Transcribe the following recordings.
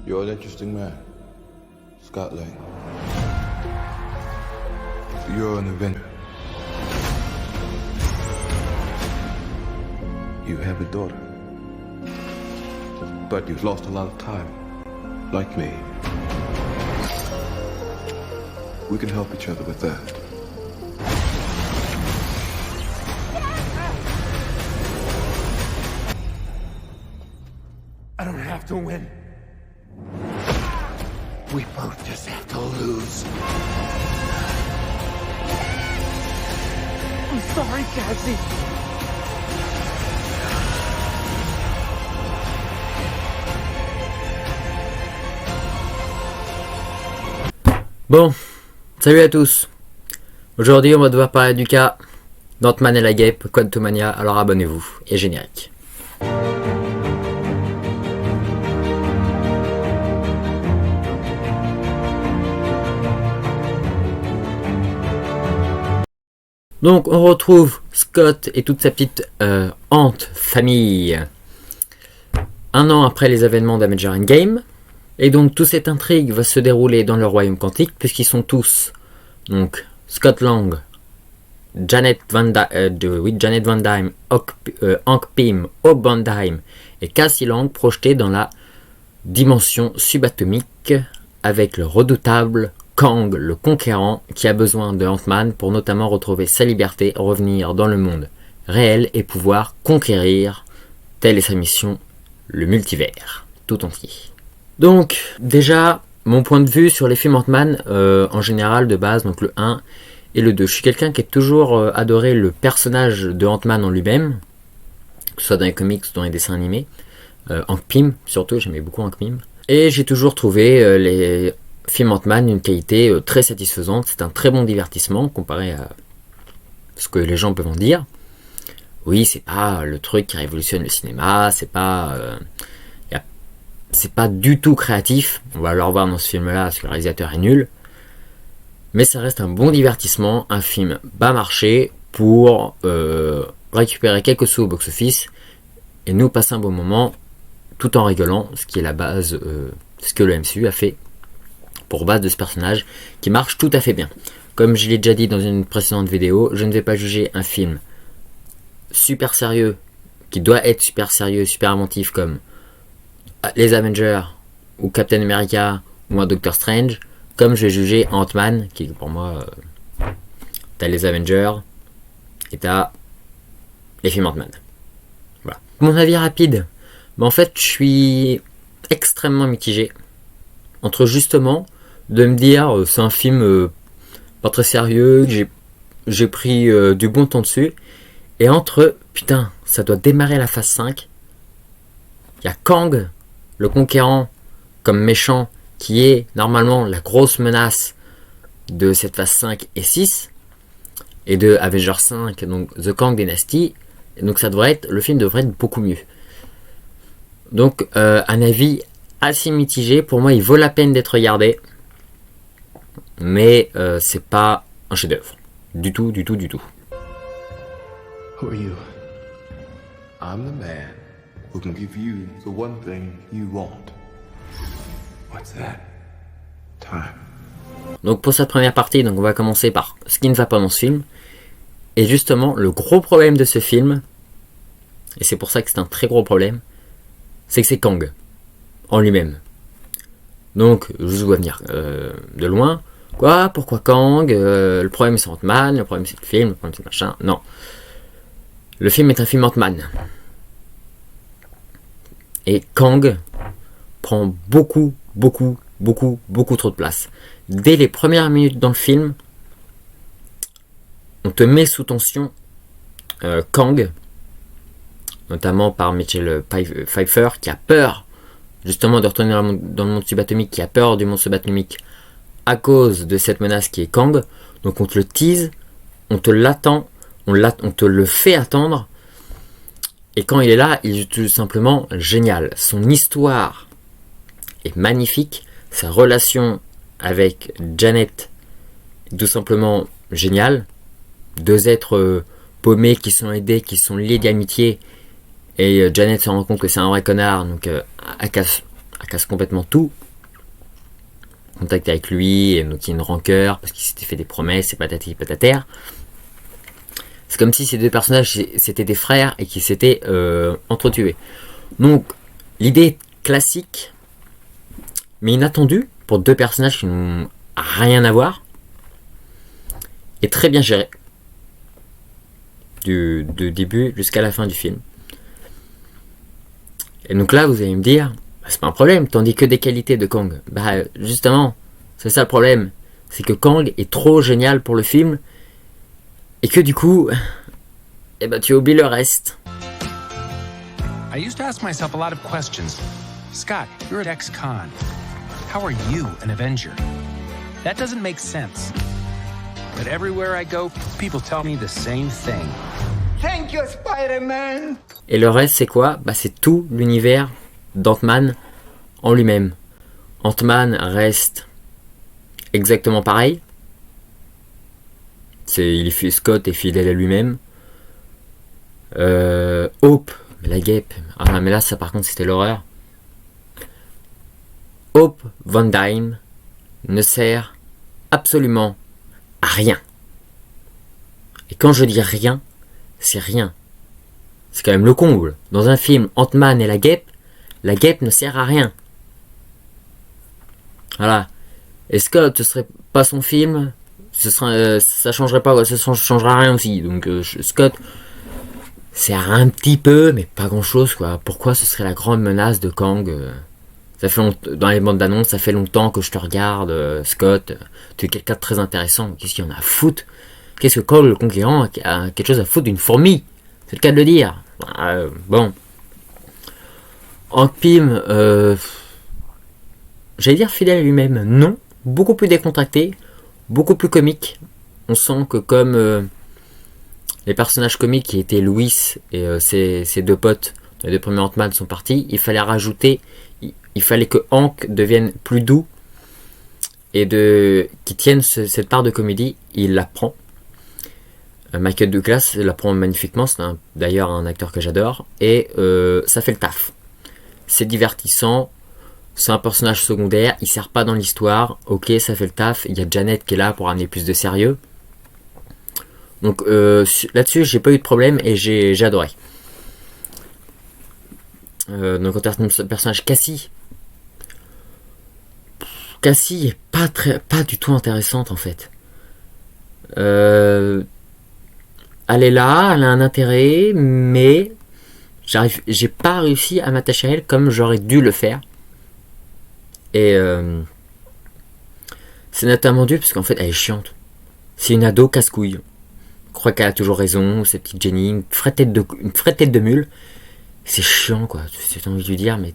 You're an interesting man, Scott Lang. You're an Avenger. You have a daughter. But you've lost a lot of time, like me. We can help each other with that. I don't have to win. We both just have to lose. I'm sorry, Cassie. Bon, salut à tous. Aujourd'hui, on va devoir parler du cas d'Ant-Man et la Guêpe, Quantumania, alors abonnez-vous, et générique. Donc, on retrouve Scott et toute sa petite Ant famille 1 an après les événements d'Avengers Endgame. Et donc, toute cette intrigue va se dérouler dans le royaume quantique, puisqu'ils sont tous, donc, Scott Lang, Janet Van Dyne, Hank Pym, Hope Van Dyne et Cassie Lang projetés dans la dimension subatomique avec le redoutable Kang le Conquérant qui a besoin de Ant-Man pour notamment retrouver sa liberté, revenir dans le monde réel et pouvoir conquérir, telle est sa mission, le multivers tout entier. Donc déjà, mon point de vue sur les films Ant-Man en général de base, donc le 1 et le 2. Je suis quelqu'un qui a toujours adoré le personnage de Ant-Man en lui-même, que ce soit dans les comics ou dans les dessins animés. Hank Pym surtout, j'aimais beaucoup Hank Pym. Et j'ai toujours trouvé les film Ant-Man une qualité très satisfaisante. C'est un très bon divertissement comparé à ce que les gens peuvent en dire. Oui, c'est pas le truc qui révolutionne le cinéma, c'est pas du tout créatif. On va le revoir dans ce film-là parce que le réalisateur est nul. Mais ça reste un bon divertissement, un film bas marché pour récupérer quelques sous au box-office et nous passer un bon moment tout en rigolant, ce qui est la base, ce que le MCU a fait pour base de ce personnage qui marche tout à fait bien. Comme je l'ai déjà dit dans une précédente vidéo, je ne vais pas juger un film super sérieux, qui doit être super sérieux, super inventif comme les Avengers ou Captain America ou un Doctor Strange, comme je vais juger Ant-Man, qui pour moi, t'as les Avengers et t'as les films Ant-Man. Voilà. Mon avis rapide, en fait je suis extrêmement mitigé entre justement de me dire c'est un film pas très sérieux, que j'ai pris du bon temps dessus, et entre putain ça doit démarrer la phase 5, il y a Kang le Conquérant comme méchant qui est normalement la grosse menace de cette phase 5 et 6 et de Avengers 5, donc The Kang Dynasty, et donc le film devrait être beaucoup mieux. Donc un avis assez mitigé, pour moi il vaut la peine d'être regardé, mais c'est pas un chef-d'œuvre du tout. Who are you? I'm the man who can give you the one thing you want. What's that? Time. Donc pour cette première partie, donc on va commencer par ce qui ne va pas dans ce film. Et justement, le gros problème de ce film, et c'est pour ça que c'est un très gros problème, c'est que c'est Kang en lui-même. Donc je vous vois venir de loin. Quoi? Pourquoi Kang? Le problème c'est Ant-Man, le problème c'est le film, le problème c'est machin. Non. Le film est un film Ant-Man. Et Kang prend beaucoup trop de place. Dès les premières minutes dans le film, on te met sous tension Kang, notamment par Michael Pfeiffer, qui a peur justement de retourner dans le monde subatomique, qui a peur du monde subatomique à cause de cette menace qui est Kang. Donc on te le tease, on te l'attend, on te le fait attendre, et quand il est là, il est tout simplement génial. Son histoire est magnifique, sa relation avec Janet est tout simplement géniale. Deux êtres paumés qui sont aidés, qui sont liés d'amitié, et Janet se rend compte que c'est un vrai connard, donc elle elle casse complètement tout. Contact avec lui, et donc il y a une rancœur, parce qu'il s'était fait des promesses, et patati patataire. C'est comme si ces deux personnages, c'était des frères, et qu'ils s'étaient entretués. Donc, l'idée classique, mais inattendue, pour deux personnages qui n'ont rien à voir, est très bien gérée. Du début jusqu'à la fin du film. Et donc là, vous allez me dire, bah, c'est pas un problème, tandis que des qualités de Kang. Bah justement, c'est ça le problème. C'est que Kang est trop génial pour le film, et que du coup, eh ben, tu oublies le reste. I used to ask myself a lot of questions. Scott, you're at ex-con. How are you an Avenger? That doesn't make sense. But everywhere I go, people tell me the same thing. Thank you, Spider-Man! Et le reste, c'est quoi? Bah, c'est tout l'univers d'Ant-Man en lui-même. Ant-Man reste exactement pareil. Scott est fidèle à lui-même. Hope, la guêpe. Ah, mais là, ça par contre, c'était l'horreur. Hope Van Dyne ne sert absolument à rien. Et quand je dis rien, c'est rien. C'est quand même le comble. Dans un film Ant-Man et la guêpe ne sert à rien. Voilà. Et Scott, ce serait pas son film, ça changerait pas, ça changera rien aussi. Donc Scott sert un petit peu, mais pas grand chose quoi. Pourquoi ce serait la grande menace de Kang? Ça fait dans les bandes d'annonces, ça fait longtemps que je te regarde, Scott. Tu es quelqu'un de très intéressant. Qu'est-ce qu'il y en a à foutre? Qu'est-ce que Kang le conquérant a quelque chose à foutre d'une fourmi? C'est le cas de le dire. Bon. Hank Pym, j'allais dire fidèle à lui-même, non. Beaucoup plus décontracté, beaucoup plus comique. On sent que comme les personnages comiques qui étaient Louis et ses deux potes, les deux premiers Ant-Man sont partis, il fallait rajouter, il fallait que Hank devienne plus doux et qu'il tienne cette part de comédie. Il la prend. Michael Douglas la prend magnifiquement, c'est d'ailleurs un acteur que j'adore, et ça fait le taf. C'est divertissant, c'est un personnage secondaire, il sert pas dans l'histoire, ok, ça fait le taf. Il y a Janet qui est là pour amener plus de sérieux. Donc là-dessus, j'ai pas eu de problème et j'ai adoré. Donc en termes de personnage, Cassie est pas du tout intéressante en fait. Elle est là, elle a un intérêt, mais j'ai pas réussi à m'attacher à elle comme j'aurais dû le faire. Et c'est notamment dû parce qu'en fait elle est chiante. C'est une ado casse-couille. Croit qu'elle a toujours raison, cette petite Jenny, une vraie tête de mule. C'est chiant quoi, c'est envie de lui dire, mais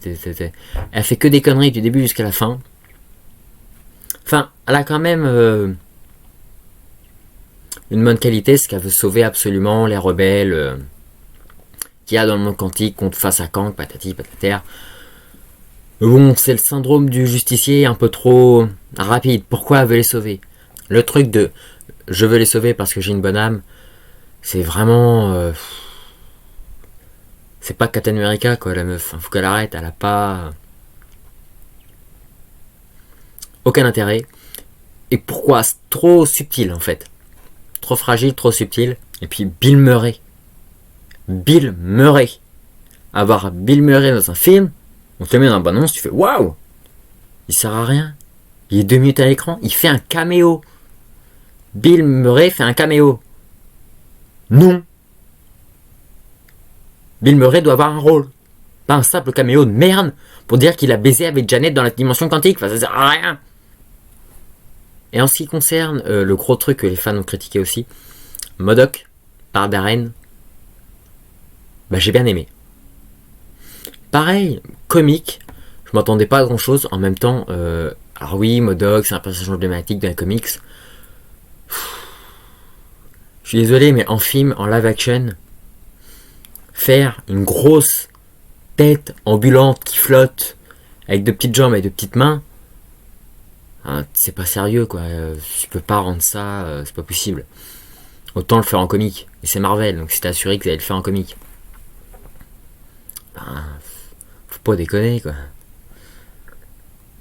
elle fait que des conneries du début jusqu'à la fin. Enfin, elle a quand même une bonne qualité, c'est qu'elle veut sauver absolument les rebelles qu'il y a dans le monde quantique contre face à Kang, patati patataire. Bon, c'est le syndrome du justicier un peu trop rapide. Pourquoi elle veut les sauver? Le truc de je veux les sauver parce que j'ai une bonne âme, c'est vraiment c'est pas Captain America quoi, la meuf. Faut qu'elle arrête, elle a pas aucun intérêt. Et pourquoi? C'est trop subtil en fait. Trop fragile, trop subtil. Et puis Bill Murray. Avoir Bill Murray dans un film, on te le met dans la bande-annonce, tu fais waouh! Il sert à rien. Il est 2 minutes à l'écran, il fait un caméo. Bill Murray fait un caméo. Non. Bill Murray doit avoir un rôle. Pas un simple caméo de merde pour dire qu'il a baisé avec Janet dans la dimension quantique. Enfin, ça sert à rien. Et en ce qui concerne le gros truc que les fans ont critiqué aussi, MODOK par Darren, bah j'ai bien aimé. Pareil, comique, je m'attendais pas à grand chose. En même temps, alors oui, MODOK c'est un personnage emblématique dans les comics. Je suis désolé, mais en film, en live action, faire une grosse tête ambulante qui flotte avec de petites jambes et de petites mains, hein, c'est pas sérieux quoi. Tu peux pas rendre ça, c'est pas possible. Autant le faire en comique. Et c'est Marvel, donc c'était assuré que vous allez le faire en comique. Ben, faut pas déconner quoi.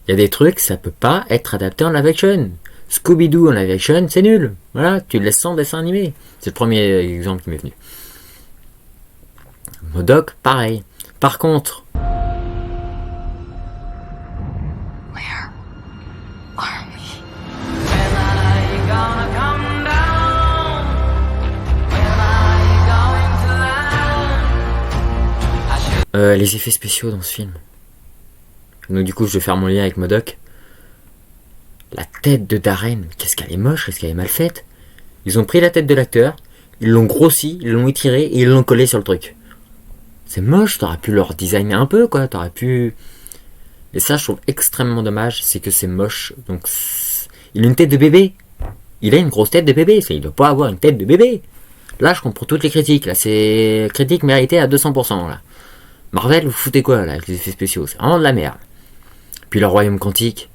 Il y a des trucs, ça peut pas être adapté en live action. Scooby-Doo en live action, c'est nul. Voilà, tu le laisses sans dessin animé. C'est le premier exemple qui m'est venu. MODOK, pareil. Par contre, les effets spéciaux dans ce film. Donc du coup, je vais faire mon lien avec MODOK. La tête de Darren, qu'est-ce qu'elle est moche, qu'est-ce qu'elle est mal faite. Ils ont pris la tête de l'acteur, ils l'ont grossi, ils l'ont étiré et ils l'ont collé sur le truc. C'est moche, t'aurais pu leur designer un peu, quoi. T'aurais pu... Et ça, je trouve extrêmement dommage, c'est que c'est moche. Donc, il a une tête de bébé. Il a une grosse tête de bébé, il doit pas avoir une tête de bébé. Là, je comprends toutes les critiques. Là, c'est critique méritée à 200%. Là. Marvel, vous foutez quoi, là, avec les effets spéciaux? C'est vraiment de la merde. Puis le royaume quantique.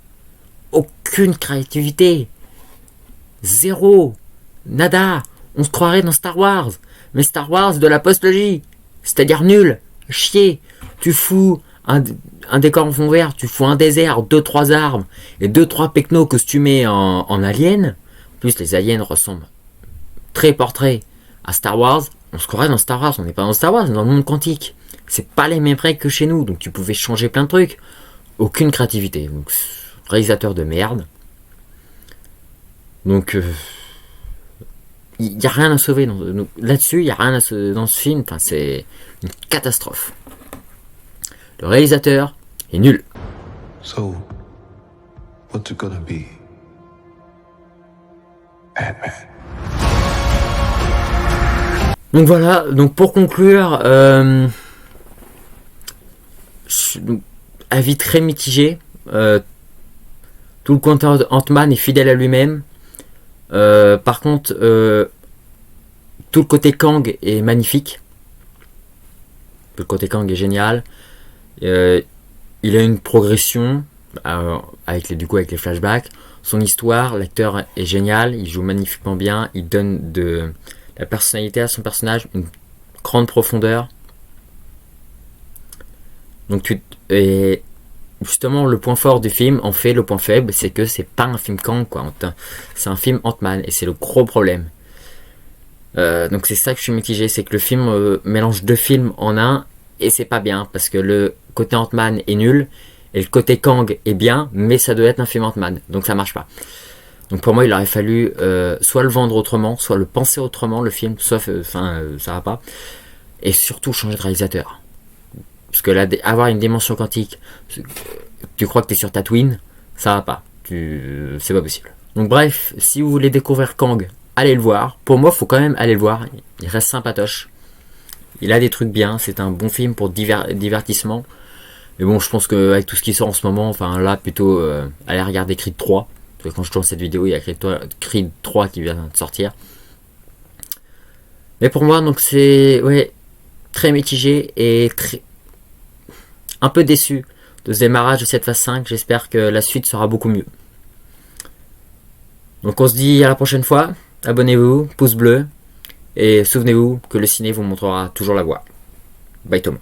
Aucune créativité. Zéro. Nada. On se croirait dans Star Wars. Mais Star Wars de la post-logie. C'est-à-dire nul. Chier. Tu fous un décor en fond vert. Tu fous un désert, 2-3 arbres. Et 2-3 pecnos costumés en aliens. En plus, les aliens ressemblent très portrait à Star Wars. On se croirait dans Star Wars. On n'est pas dans Star Wars, on est dans le monde quantique. C'est pas les mêmes règles que chez nous. Donc tu pouvais changer plein de trucs. Aucune créativité. Donc, réalisateur de merde. Donc, il n'y a rien à sauver. Là-dessus, il n'y a rien à sauver dans ce film. Enfin, c'est une catastrophe. Le réalisateur est nul. So, what's it gonna be? Batman. Donc voilà, donc pour conclure, avis très mitigé. Tout le contenu Ant-Man est fidèle à lui-même. Par contre, tout le côté Kang est magnifique. Le côté Kang est génial. Il a une progression avec les flashbacks. Son histoire, l'acteur est génial. Il joue magnifiquement bien. Il donne de la personnalité à son personnage, une grande profondeur. Donc et justement le point fort du film en fait le point faible, c'est que c'est pas un film Kang quoi, c'est un film Ant-Man et c'est le gros problème. Donc c'est ça que je suis mitigé, c'est que le film mélange deux films en un et c'est pas bien parce que le côté Ant-Man est nul et le côté Kang est bien, mais ça doit être un film Ant-Man, donc ça marche pas. Donc pour moi il aurait fallu soit le vendre autrement, soit le penser autrement le film, sauf ça va pas, et surtout changer de réalisateur. Parce que là, avoir une dimension quantique, tu crois que tu es sur Tatooine, ça va pas. C'est pas possible. Donc bref, si vous voulez découvrir Kang, allez le voir. Pour moi, il faut quand même aller le voir. Il reste sympatoche. Il a des trucs bien. C'est un bon film pour divertissement. Mais bon, je pense qu'avec tout ce qui sort en ce moment, enfin là, plutôt, allez regarder Creed 3. Parce que quand je tourne cette vidéo, il y a Creed 3 qui vient de sortir. Mais pour moi, donc c'est très mitigé et un peu déçu de ce démarrage de cette phase 5. J'espère que la suite sera beaucoup mieux. Donc on se dit à la prochaine fois. Abonnez-vous, pouce bleu. Et souvenez-vous que le ciné vous montrera toujours la voie. Bye Thomas.